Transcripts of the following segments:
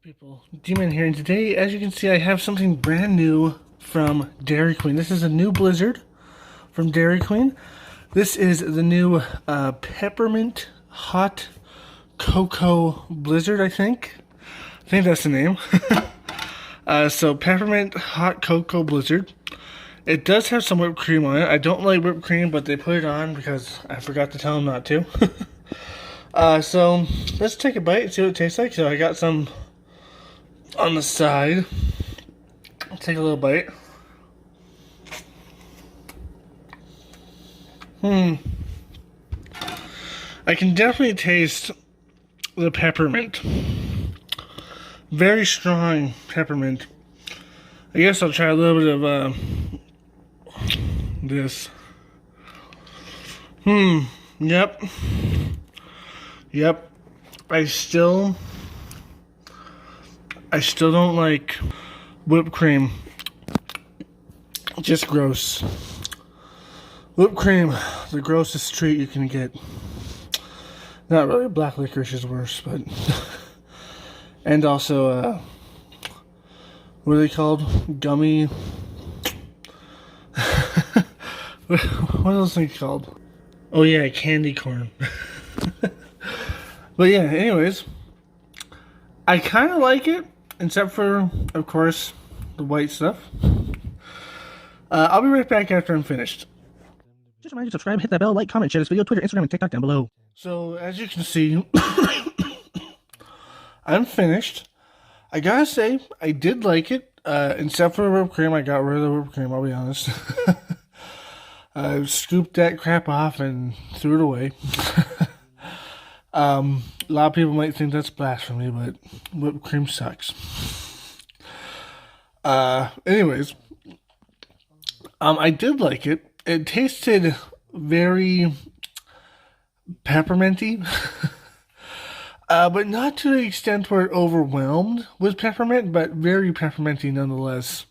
People, Demon here, and today, as you can see, I have something brand new from Dairy Queen. This is a new Blizzard from Dairy Queen. This is the new Peppermint Hot Cocoa Blizzard, I think. I think that's the name. So, Peppermint Hot Cocoa Blizzard. It does have some whipped cream on it. I don't like whipped cream, but they put it on because I forgot to tell them not to. So, let's take a bite and see what it tastes like. So, I got some on the side. I'll take a little bite. I can definitely taste the peppermint. Very strong peppermint. I guess I'll try a little bit of this. Yep. I still don't like whipped cream. Just gross. Whipped cream, the grossest treat you can get. Not really, black licorice is worse, but and also what are they called? Gummy. What are those things called? Oh yeah, candy corn. But yeah, anyways, I kind of like it, except for, of course, the white stuff. I'll be right back after I'm finished. Just remind you to subscribe, hit that bell, like, comment, share this video, Twitter, Instagram, and TikTok down below. So, as you can see, I'm finished. I gotta say, I did like it, except for the whipped cream. I got rid of the whipped cream, I'll be honest. I scooped that crap off and threw it away. A lot of people might think that's blasphemy, but whipped cream sucks. Anyways, I did like it. It tasted very pepperminty, but not to the extent where it overwhelmed with peppermint, but very pepperminty nonetheless.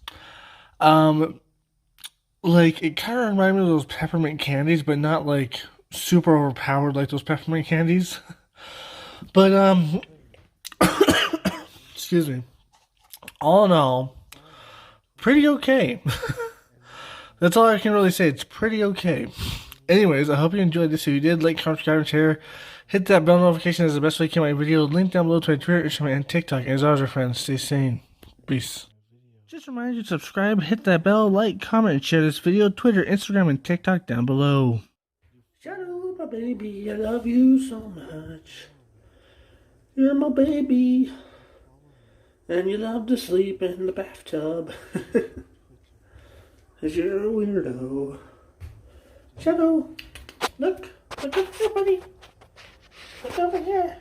Like, it kind of reminded me of those peppermint candies, but not like super overpowered like those peppermint candies. But, excuse me. All in all, pretty okay. That's all I can really say. It's pretty okay. Anyways, I hope you enjoyed this. If you did, like, comment, subscribe, and share. Hit that bell notification as the best way to get my video. Link down below to my Twitter, Instagram, and TikTok. And as always, our friends, stay sane. Peace. Just remind you to subscribe, hit that bell, like, comment, and share this video. Twitter, Instagram, and TikTok down below. Shadow, my baby, I love you so much. You're my baby. And you love to sleep in the bathtub. 'Cause you're a weirdo. Shadow, look over here, buddy. Look over here.